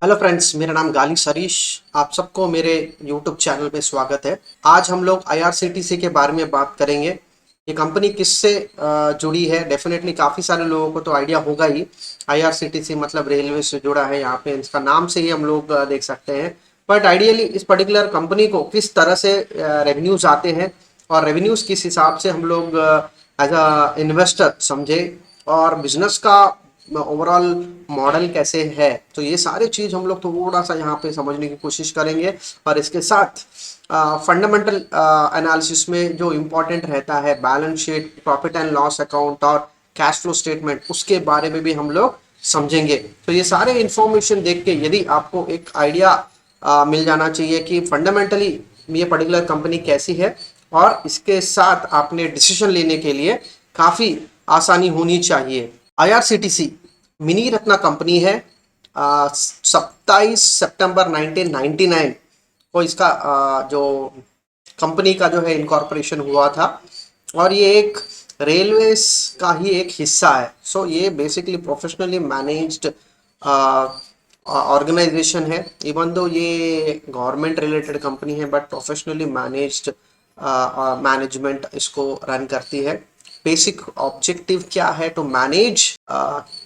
Hello friends, मेरा नाम गाली सरीश। आप सबको मेरे यूट्यूब चैनल में स्वागत है। आज हम लोग आईआरसीटीसी के बारे में बात करेंगे। ये कंपनी किससे जुड़ी है। डेफिनेटली काफ़ी सारे लोगों को तो आइडिया होगा ही। आईआरसीटीसी मतलब रेलवे से जुड़ा है। यहाँ पे इसका नाम से ही हम लोग देख सकते हैं। बट आइडियली इस पर्टिकुलर कंपनी को किस तरह से रेवेन्यूज आते हैं और रेवेन्यूज किस हिसाब से हम लोग एज अ इन्वेस्टर समझे, और बिजनेस का ओवरऑल मॉडल कैसे है, तो ये सारी चीज हम लोग थोड़ा सा यहाँ पे समझने की कोशिश करेंगे। और इसके साथ फंडामेंटल एनालिसिस में जो इम्पोर्टेंट रहता है balance sheet, profit and loss account और कैश फ्लो स्टेटमेंट, उसके बारे में भी हम लोग समझेंगे। तो ये सारे इंफॉर्मेशन देख के यदि आपको एक आइडिया मिल जाना चाहिए कि फंडामेंटली ये पर्टिकुलर कंपनी कैसी है, और इसके साथ आपने डिसीजन लेने के लिए काफ़ी आसानी होनी चाहिए। आईआरसीटीसी मिनी रत्ना कंपनी है। 27 सितंबर 1999 को इसका जो कंपनी का जो है इनकॉर्पोरेशन हुआ था, और ये एक रेलवेज का ही एक हिस्सा है। सो ये बेसिकली प्रोफेशनली मैनेज्ड ऑर्गेनाइजेशन है। इवन दो ये गवर्नमेंट रिलेटेड कंपनी है, बट प्रोफेशनली मैनेज्ड मैनेजमेंट इसको रन करती है। बेसिक ऑब्जेक्टिव क्या है? To manage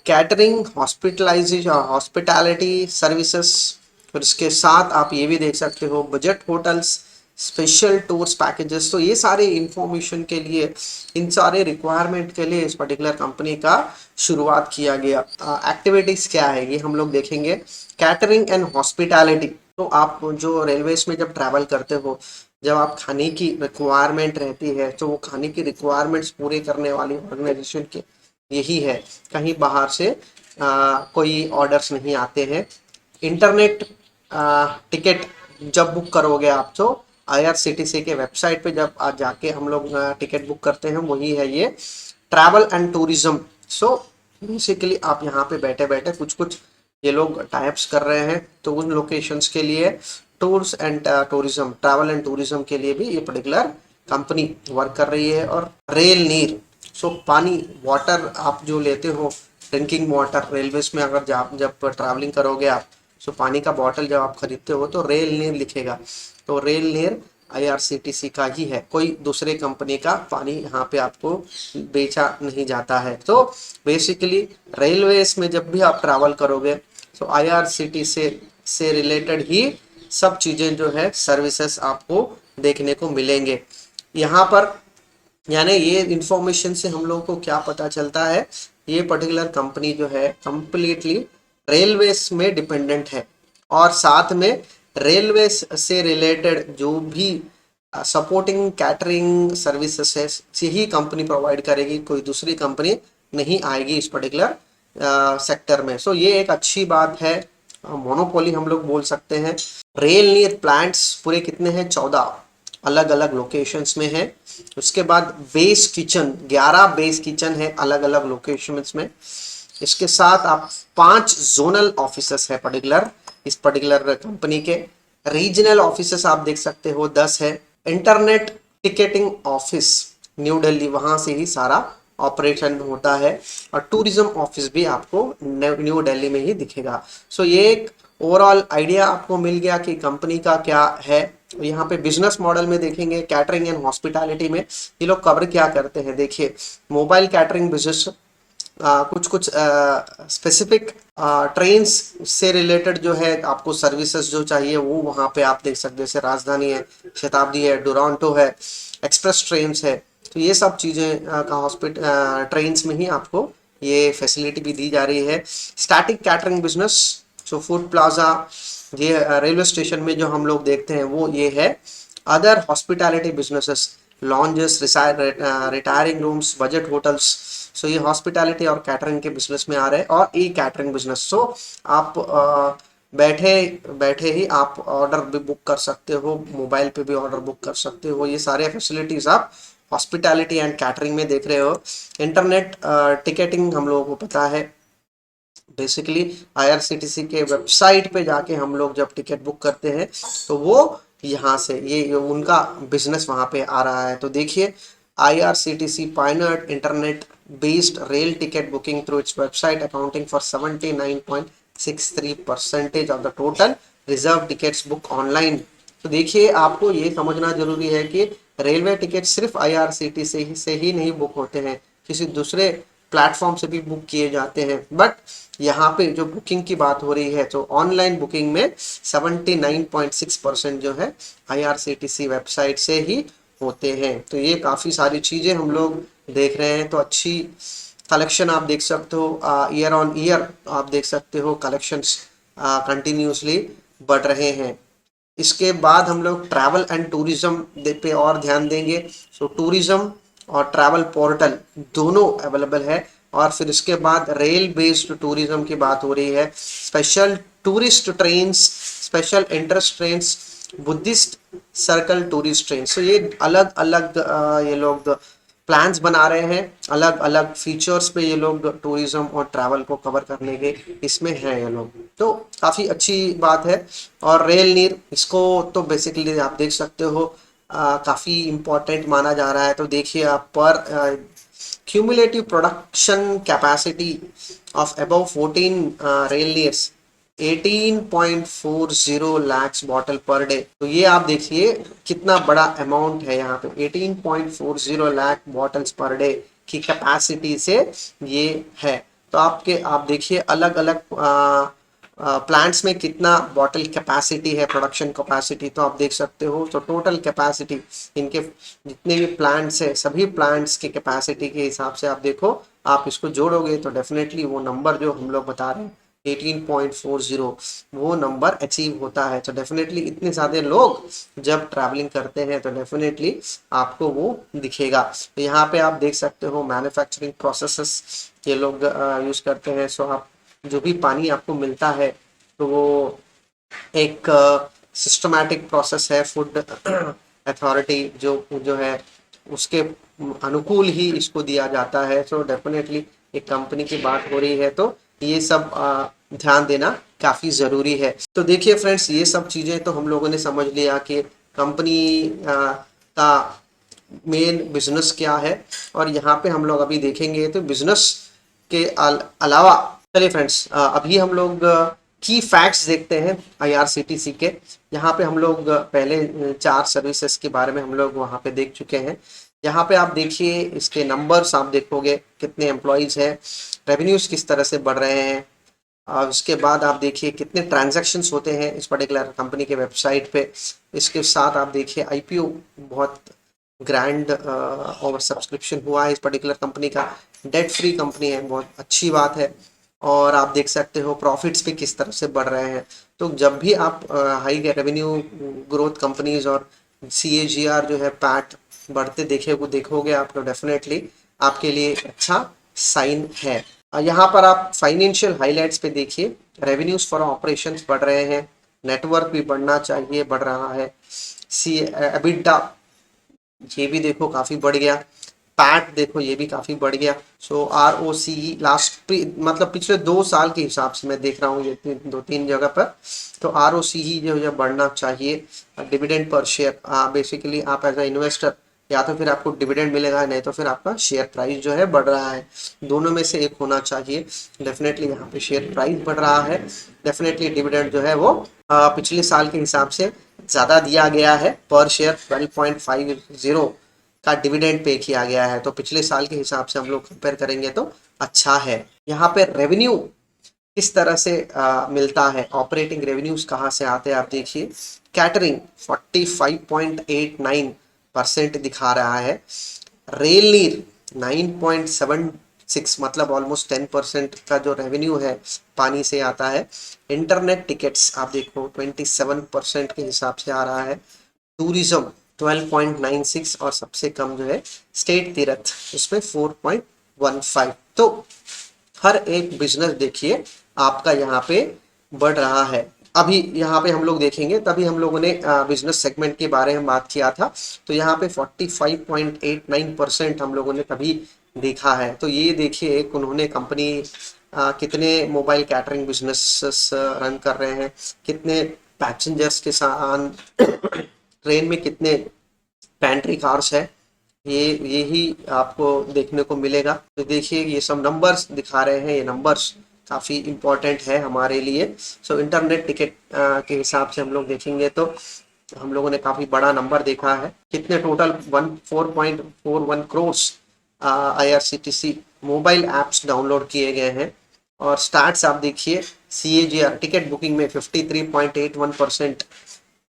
catering, hospitalisation, hospitality services. और इसके साथ आप ये भी देख सकते हो budget hotels, special tours packages. तो ये सारे इंफॉर्मेशन के लिए, इन सारे रिक्वायरमेंट के लिए इस पर्टिकुलर कंपनी का शुरुआत किया गया। एक्टिविटीज क्या है ये हम लोग देखेंगे। Catering and hospitality. तो आप जो रेलवेज में जब ट्रैवल करते हो, जब आप खाने की रिक्वायरमेंट रहती है, तो वो खाने की रिक्वायरमेंट्स पूरे करने वाली ऑर्गेनाइजेशन के यही है। कहीं बाहर से कोई ऑर्डर्स नहीं आते हैं। इंटरनेट टिकट जब बुक करोगे आप, तो आईआरसीटीसी के वेबसाइट पे जब आज जाके हम लोग टिकट बुक करते हैं, वही है ये travel and tourism. So basically आप यहाँ पे बैठे बैठे कुछ कुछ ये लोग टाइप्स कर रहे हैं, तो उन लोकेशंस के लिए tours and tourism, travel and tourism के लिए भी ये पर्टिकुलर कंपनी वर्क कर रही है। और रेल नीर, सो पानी, वाटर आप जो लेते हो, ड्रिंकिंग वाटर, रेलवेज में अगर जब ट्रैवलिंग करोगे आप, सो पानी का बॉटल जब आप खरीदते हो तो रेल नीर लिखेगा। तो रेल नीर आईआरसीटीसी का ही है, कोई दूसरे कंपनी का पानी यहाँ पे आपको बेचा नहीं जाता है। तो बेसिकली रेलवेज में जब भी आप ट्रैवल करोगे, तो आईआरसीटीसी से रिलेटेड ही सब चीज़ें जो है सर्विसेज आपको देखने को मिलेंगे यहाँ पर। यानी ये इंफॉर्मेशन से हम लोगों को क्या पता चलता है, ये पर्टिकुलर कंपनी जो है कंप्लीटली रेलवेज में डिपेंडेंट है, और साथ में रेलवेज से रिलेटेड जो भी सपोर्टिंग कैटरिंग सर्विसेज है, यही कंपनी प्रोवाइड करेगी। कोई दूसरी कंपनी नहीं आएगी इस पर्टिकुलर सेक्टर में। सो ये एक अच्छी बात है। मोनोपोली हम लोग बोल सकते हैं। रेल नीर प्लांट्स पूरे कितने हैं? 14 अलग अलग लोकेशंस में है। उसके बाद बेस किचन, 11 बेस किचन है अलग अलग लोकेशंस में। इसके साथ आप 5 जोनल ऑफिसेस है पर्टिकुलर इस पर्टिकुलर कंपनी के। रीजनल ऑफिसेस आप देख सकते हो 10 है। Internet ticketing office new Delhi, वहां से ही सारा ऑपरेशन होता है। और टूरिज्म ऑफिस भी आपको न्यू दिल्ली में ही दिखेगा। सो ये एक ओवरऑल आइडिया आपको मिल गया कि कंपनी का क्या है। यहाँ पे बिजनेस मॉडल में देखेंगे, कैटरिंग एंड हॉस्पिटैलिटी में ये लोग कवर क्या करते हैं। देखिए, मोबाइल कैटरिंग बिजनेस, कुछ कुछ स्पेसिफिक ट्रेन्स से रिलेटेड जो है आपको सर्विसेज जो चाहिए, वो वहाँ पे आप देख सकते हैं। जैसे राजधानी है, शताब्दी है, डुरांटो है, एक्सप्रेस ट्रेन्स है। तो ये सब चीज़ें का हॉस्पिटल ट्रेन्स में ही आपको ये फैसिलिटी भी दी जा रही है। स्टैटिक कैटरिंग बिजनेस, जो फूड प्लाजा, ये रेलवे स्टेशन में जो हम लोग देखते हैं वो ये है। Other hospitality businesses, lounges, retiring rooms, budget hotels. So ये हॉस्पिटैलिटी और कैटरिंग के बिजनेस में आ रहे हैं। और ई कैटरिंग बिजनेस, सो आप बैठे बैठे ही आप ऑर्डर भी बुक कर सकते हो, मोबाइल पे भी ऑर्डर बुक कर सकते हो। ये सारे फैसिलिटीज आप हॉस्पिटैलिटी एंड कैटरिंग में देख रहे हो। इंटरनेट टिकटिंग हम लोगों को पता है। बेसिकली आईआरसीटीसी के वेबसाइट पे जाके हम लोग जब टिकट बुक करते हैं, तो वो यहाँ से ये उनका बिजनेस वहाँ पे आ रहा है। तो देखिए, IRCTC pioneered internet based rail ticket booking through its website, accounting for 79.6 63% of the total reserve tickets book online. तो देखिए आपको ये समझना जरूरी है कि रेलवे टिकट सिर्फ आईआरसीटी से ही नहीं बुक होते हैं, किसी दूसरे प्लेटफॉर्म से भी बुक किए जाते हैं। बट यहाँ पे जो बुकिंग की बात हो रही है तो ऑनलाइन बुकिंग में 79.6% जो है आईआरसीटीसी वेबसाइट से ही होते हैं। तो ये काफ़ी सारी चीज़ें हम लोग देख रहे हैं। तो अच्छी कलेक्शन आप देख सकते हो, ईयर ऑन ईयर आप देख सकते हो कलेक्शंस कंटिन्यूसली बढ़ रहे हैं। इसके बाद हम लोग ट्रैवल एंड टूरिज्म पे और ध्यान देंगे। सो टूरिज्म और ट्रैवल पोर्टल दोनों अवेलेबल है। और फिर इसके बाद रेल बेस्ड टूरिज्म की बात हो रही है, special tourist trains, special interest trains, Buddhist circle tourist train. So ये अलग अलग ये लोग प्लान्स बना रहे हैं, अलग अलग फीचर्स पे ये लोग टूरिज्म और ट्रैवल को कवर करने के इसमें हैं ये लोग। तो काफ़ी अच्छी बात है। और रेल नीर, इसको तो बेसिकली आप देख सकते हो काफ़ी इम्पोर्टेंट माना जा रहा है। तो देखिए आप पर cumulative production capacity of above 14 rail Neers 18.40 lakhs bottle per day. तो ये आप देखिए कितना बड़ा अमाउंट है यहाँ पे, 18.40 लाख बॉटल्स पर डे की कैपेसिटी से ये है। तो आप देखिए अलग अलग प्लांट्स में कितना बॉटल कैपेसिटी है, प्रोडक्शन कैपेसिटी, तो आप देख सकते हो। तो टोटल कैपेसिटी इनके जितने भी प्लांट्स है, सभी प्लांट्स के कैपेसिटी के हिसाब से आप देखो, आप इसको जोड़ोगे तो डेफिनेटली वो नंबर जो हम लोग बता रहे हैं 18.40 वो नंबर अचीव होता है। तो डेफिनेटली इतने ज़्यादा लोग जब ट्रैवलिंग करते हैं तो डेफिनेटली आपको वो दिखेगा। तो यहाँ पे आप देख सकते हो मैन्युफैक्चरिंग प्रोसेसेस ये लोग यूज़ करते हैं। सो आप जो भी पानी आपको मिलता है तो वो एक सिस्टमैटिक प्रोसेस है। फूड अथॉरिटी जो है उसके अनुकूल ही इसको दिया जाता है। सो डेफिनेटली एक कंपनी की बात हो रही है तो ये सब ध्यान देना काफ़ी ज़रूरी है। तो देखिए फ्रेंड्स, ये सब चीज़ें तो हम लोगों ने समझ लिया कि कंपनी का मेन बिजनेस क्या है। और यहाँ पे हम लोग अभी देखेंगे तो बिजनेस के अलावा, चलिए फ्रेंड्स अभी हम लोग की फैक्ट्स देखते हैं आईआरसीटीसी के। यहाँ पे हम लोग पहले 4 सर्विसेज के बारे में हम लोग वहाँ पे देख चुके हैं। यहाँ पे आप देखिए इसके नंबर्स आप देखोगे कितने एम्प्लॉयज़ हैं, रेवेन्यूज़ किस तरह से बढ़ रहे हैं। और उसके बाद आप देखिए कितने ट्रांजैक्शंस होते हैं इस पर्टिकुलर कंपनी के वेबसाइट पे। इसके साथ आप देखिए आईपीओ बहुत ग्रैंड ओवर सब्सक्रिप्शन हुआ है इस पर्टिकुलर कंपनी का, डेट फ्री कंपनी है, बहुत अच्छी बात है। और आप देख सकते हो प्रॉफिट्स भी किस तरह से बढ़ रहे हैं। तो जब भी आप हाई रेवेन्यू ग्रोथ कंपनीज और CAGR जो है पैट बढ़ते देखोगे आप तो डेफिनेटली आपके लिए अच्छा साइन है। यहाँ पर आप फाइनेंशियल हाइलाइट्स पे देखिए, रेवेन्यूज फॉर ऑपरेशंस बढ़ रहे हैं, नेटवर्क भी बढ़ना चाहिए, बढ़ रहा है। EBITDA ये भी देखो काफ़ी बढ़ गया, पैट देखो ये भी काफ़ी बढ़ गया। सो ROCE लास्ट मतलब पिछले 2 साल के हिसाब से मैं देख रहा हूँ ये 2-3 जगह पर। तो ROCE जो है बढ़ना चाहिए। डिविडेंड पर शेयर, बेसिकली आप एज अ इन्वेस्टर या तो फिर आपको डिविडेंड मिलेगा, नहीं तो फिर आपका शेयर प्राइस जो है बढ़ रहा है, दोनों में से एक होना चाहिए। डेफिनेटली यहाँ पे शेयर प्राइस बढ़ रहा है, डेफिनेटली डिविडेंड जो है वो पिछले साल के हिसाब से ज़्यादा दिया गया है। पर शेयर 12.50 का डिविडेंड पे किया गया है, तो पिछले साल के हिसाब से हम लोग कंपेयर करेंगे तो अच्छा है। यहाँ पे रेवेन्यू किस तरह से मिलता है, ऑपरेटिंग रेवेन्यूज कहाँ से आते हैं आप देखिए। कैटरिंग 45.89% दिखा रहा है, रेल नीर 9.76 मतलब ऑलमोस्ट 10% का जो रेवेन्यू है पानी से आता है। इंटरनेट टिकट्स आप देखो 27% के हिसाब से आ रहा है। टूरिज्म 12.96 और सबसे कम जो है स्टेट तीर्थ उसमें 4.15। तो हर एक बिजनेस देखिए आपका यहाँ पे बढ़ रहा है। अभी यहाँ पे हम लोग देखेंगे, तभी हम लोगों ने बिजनेस सेगमेंट के बारे में बात किया था। तो यहाँ पे 45.89% हम लोगों ने तभी देखा है। तो ये देखिए एक उन्होंने कंपनी कितने मोबाइल कैटरिंग बिजनेस रन कर रहे हैं, कितने पैसेंजर्स के साथ ट्रेन में कितने पैंट्री कार्स है, यही आपको देखने को मिलेगा। तो देखिए ये सब नंबर्स दिखा रहे हैं, ये नंबर्स काफ़ी इम्पोर्टेंट है हमारे लिए। सो इंटरनेट टिकट के हिसाब से हम लोग देखेंगे तो हम लोगों ने काफ़ी बड़ा नंबर देखा है। कितने total 4.41 crore IRCTC mobile apps download किए गए हैं। और स्टार्ट्स आप देखिए, CAGR टिकट बुकिंग में 53.81%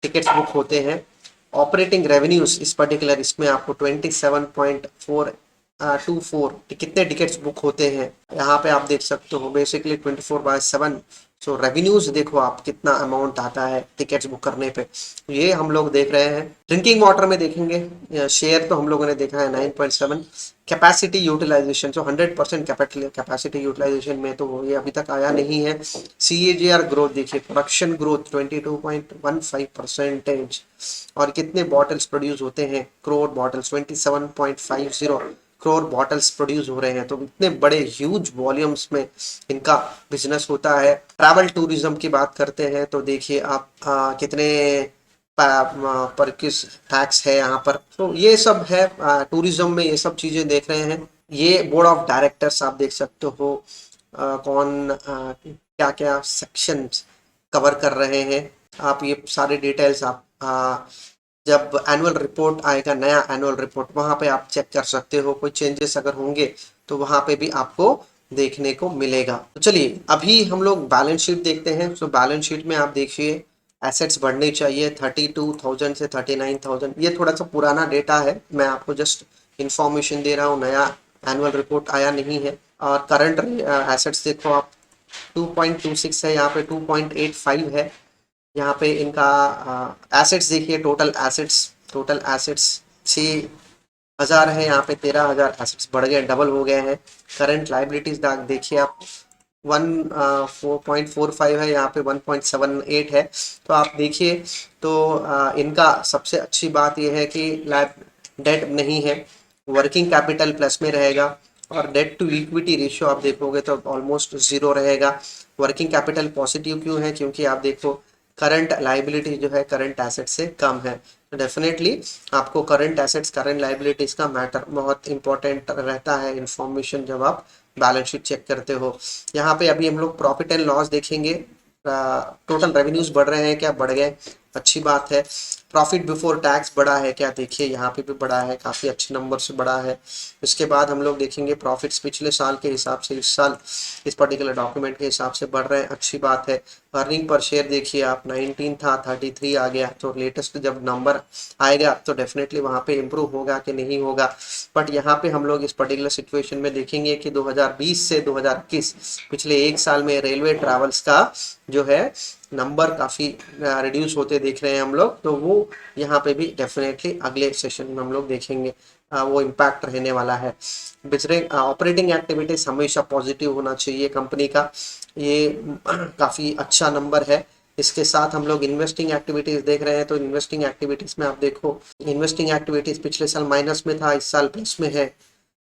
टिकट्स बुक होते हैं। ऑपरेटिंग रेवेन्यूज इस पर्टिकुलर इसमें आपको 27.424 कितने टिकट्स बुक होते हैं यहाँ पे आप देख सकते हो। बेसिकली 24/7 सो रेवेन्यूज देखो आप कितना अमाउंट आता है टिकट्स बुक करने पे, ये हम लोग देख रहे हैं। ड्रिंकिंग वाटर में देखेंगे, शेयर तो हम लोगों ने देखा है 9.7। कैपेसिटी यूटिलाइजेशन, जो 100% कैपेसिटी यूटिलाइजेशन में तो ये अभी तक आया नहीं है। CAGR ग्रोथ देखिए, प्रोडक्शन ग्रोथ 22.15%। और कितने बॉटल्स प्रोड्यूस होते हैं, crore bottles, 27.50 crore bottles produce हो रहे हैं। तो इतने बड़े ह्यूज वॉल्यूम्स में इनका बिजनेस होता है। ट्रैवल टूरिज्म की बात करते हैं तो देखिए आप कितने पर किस टैक्स है यहाँ पर, तो ये सब है टूरिज्म में, ये सब चीजें देख रहे हैं। ये बोर्ड ऑफ डायरेक्टर्स आप देख सकते हो कौन क्या क्या सेक्शंस कवर कर रहे हैं। आप ये सारे डिटेल्स आप जब एनुअल रिपोर्ट आएगा, नया एनुअल रिपोर्ट, वहां पे आप चेक कर सकते हो। कोई चेंजेस अगर होंगे तो वहां पे भी आपको देखने को मिलेगा। तो चलिए अभी हम लोग बैलेंस शीट देखते हैं। तो बैलेंस शीट में आप देखिए एसेट्स बढ़ने चाहिए 32,000 से 39,000। ये थोड़ा सा पुराना डेटा है, मैं आपको जस्ट इंफॉर्मेशन दे रहा हूँ, नया एनुअल रिपोर्ट आया नहीं है। और करंट एसेट्स देखो आप 2.26 है, यहाँ पे 2.85 है। यहाँ पे इनका एसेट्स देखिए, टोटल एसेट्स 6,000 है, यहाँ पे 13,000 एसेट्स बढ़ गए, डबल हो गए हैं। करंट लाइबिलिटीज देखिए आप 4.45 है, यहाँ पे 1.78 है। तो आप देखिए तो इनका सबसे अच्छी बात यह है कि डेट नहीं है, वर्किंग कैपिटल प्लस में रहेगा। और डेट टू इक्विटी रेशियो आप देखोगे तो ऑलमोस्ट जीरो रहेगा। वर्किंग कैपिटल पॉजिटिव क्यों है, क्योंकि आप देखो करंट लाइबिलिटी जो है करंट एसेट से कम है। तो डेफिनेटली आपको करंट एसेट्स करंट लाइबिलिटीज का मैटर बहुत इंपॉर्टेंट रहता है इंफॉर्मेशन जब आप बैलेंस शीट चेक करते हो। यहाँ पे अभी हम लोग प्रॉफिट एंड लॉस देखेंगे। टोटल रेवेन्यूज बढ़ रहे हैं क्या, बढ़ गए, अच्छी बात है। प्रॉफिट बिफोर टैक्स बढ़ा है क्या, देखिए यहाँ पे भी बढ़ा है, काफ़ी अच्छे नंबर से बढ़ा है। इसके बाद हम लोग देखेंगे प्रॉफिट्स पिछले साल के हिसाब से इस साल इस पर्टिकुलर डॉक्यूमेंट के हिसाब से बढ़ रहे हैं, अच्छी बात है। अर्निंग पर शेयर देखिए आप 19 था 33 आ गया। तो लेटेस्ट जब नंबर आएगा तो डेफिनेटली वहाँ पे इम्प्रूव होगा कि नहीं होगा। बट यहाँ पे हम लोग इस पर्टिकुलर सिचुएशन में देखेंगे कि 2020 से 2021 पिछले एक साल में रेलवे ट्रैवल्स का जो है नंबर काफ़ी रिड्यूस होते देख रहे हैं हम लोग। तो वो यहाँ पे भी डेफिनेटली अगले सेशन में हम लोग देखेंगे, वो इम्पैक्ट रहने वाला है। बिजनेस ऑपरेटिंग एक्टिविटीज हमेशा पॉजिटिव होना चाहिए कंपनी का, ये काफ़ी अच्छा नंबर है। इसके साथ हम लोग इन्वेस्टिंग एक्टिविटीज देख रहे हैं। तो इन्वेस्टिंग एक्टिविटीज में आप देखो, इन्वेस्टिंग एक्टिविटीज पिछले साल माइनस में था, इस साल प्लस में है।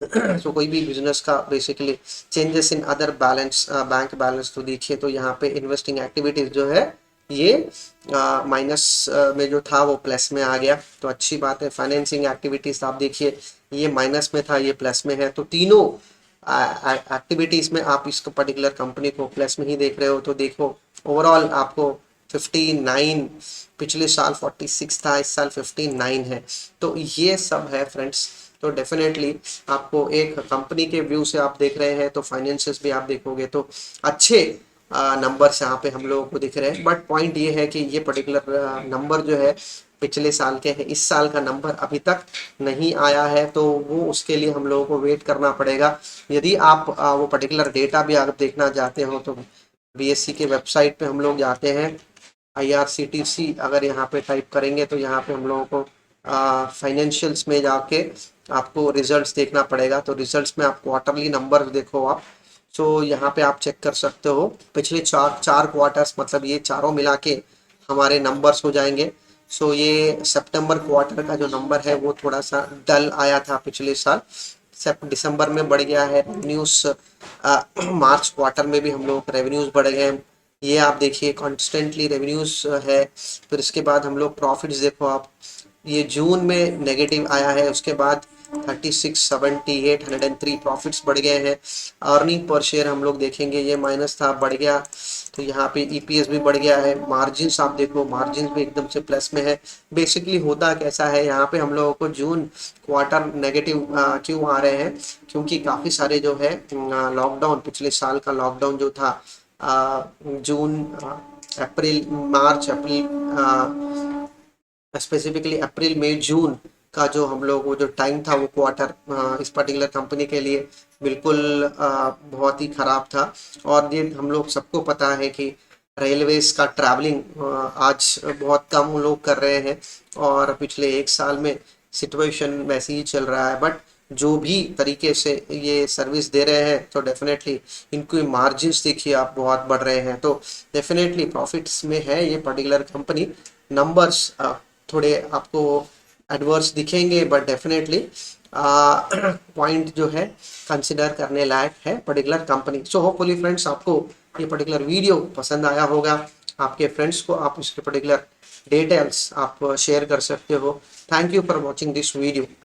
तो कोई भी बिजनेस का basically changes in other balance bank balance तो देखिए तो यहाँ पे इन्वेस्टिंग एक्टिविटीज जो है ये माइनस में जो था वो प्लस में आ गया, तो अच्छी बात है। फाइनेंसिंग एक्टिविटीज आप देखिए, ये माइनस में था, ये प्लस में है। तो तीनों एक्टिविटीज में आप इस पर्टिकुलर कंपनी को प्लस में ही देख रहे हो। तो देखो ओवरऑल आपको 59, पिछले साल 46 था, इस साल 59 है। तो ये सब है फ्रेंड्स। तो डेफिनेटली आपको एक कंपनी के व्यू से आप देख रहे हैं तो फाइनेंशियल्स भी आप देखोगे तो अच्छे नंबर्स यहाँ पे हम लोगों को दिख रहे हैं। बट पॉइंट ये है कि ये पर्टिकुलर नंबर जो है पिछले साल के हैं, इस साल का नंबर अभी तक नहीं आया है। तो वो उसके लिए हम लोगों को वेट करना पड़ेगा। यदि आप वो पर्टिकुलर डेटा भी आप देखना चाहते हो तो BSE के वेबसाइट पे हम लोग जाते हैं, IRCTC अगर यहाँ पे टाइप करेंगे तो यहाँ पे हम लोगों को फाइनेंशियल्स में जाके आपको रिजल्ट्स देखना पड़ेगा। तो रिजल्ट्स में आप क्वार्टरली नंबर देखो आप, सो यहाँ पे आप चेक कर सकते हो पिछले चार क्वार्टर्स, मतलब ये चारों मिला के हमारे नंबर्स हो जाएंगे। सो ये सितंबर क्वार्टर का जो नंबर है वो थोड़ा सा डल आया था पिछले साल, दिसंबर में बढ़ गया है रेवेन्यूज। मार्च क्वार्टर में भी हम लोग रेवेन्यूज बढ़ गए हैं, ये आप देखिए कॉन्स्टेंटली रेवेन्यूज है। फिर इसके बाद हम लोग प्रॉफिट्स देखो आप, ये जून में नेगेटिव आया है, उसके बाद 3678 103 प्रॉफिट्स बढ़ गए हैं। अर्निंग पर शेयर हम लोग देखेंगे, ये माइनस था, बढ़ गया। तो यहाँ पे ईपीएस भी बढ़ गया है। मार्जिन्स आप देखो, मार्जिन्स भी एकदम से प्लस में है। बेसिकली होता कैसा है, यहाँ पे हम लोगों को जून क्वार्टर नेगेटिव क्यों आ रहे हैं, क्योंकि काफ़ी सारे जो है लॉकडाउन, पिछले साल का लॉकडाउन जो था जून, अप्रैल, मार्च, अप्रैल, स्पेसिफिकली अप्रैल मई जून का जो हम लोग वो जो टाइम था, वो क्वार्टर इस पर्टिकुलर कंपनी के लिए बिल्कुल बहुत ही ख़राब था। और ये हम लोग सबको पता है कि रेलवेज का ट्रैवलिंग आज बहुत कम लोग कर रहे हैं, और पिछले एक साल में सिचुएशन वैसे ही चल रहा है। बट जो भी तरीके से ये सर्विस दे रहे हैं, तो डेफिनेटली इनकी मार्जिन्स देखिए आप बहुत बढ़ रहे हैं, तो डेफिनेटली प्रॉफिट्स में है ये पर्टिकुलर कंपनी। नंबर्स थोड़े आपको एडवर्स दिखेंगे, बट डेफिनेटली पॉइंट जो है कंसिडर करने लायक है particular company. So hopefully friends, आपको ये पर्टिकुलर वीडियो पसंद आया होगा। आपके फ्रेंड्स को आप इसके पर्टिकुलर डिटेल्स आप शेयर कर सकते हो। Thank you for watching this video.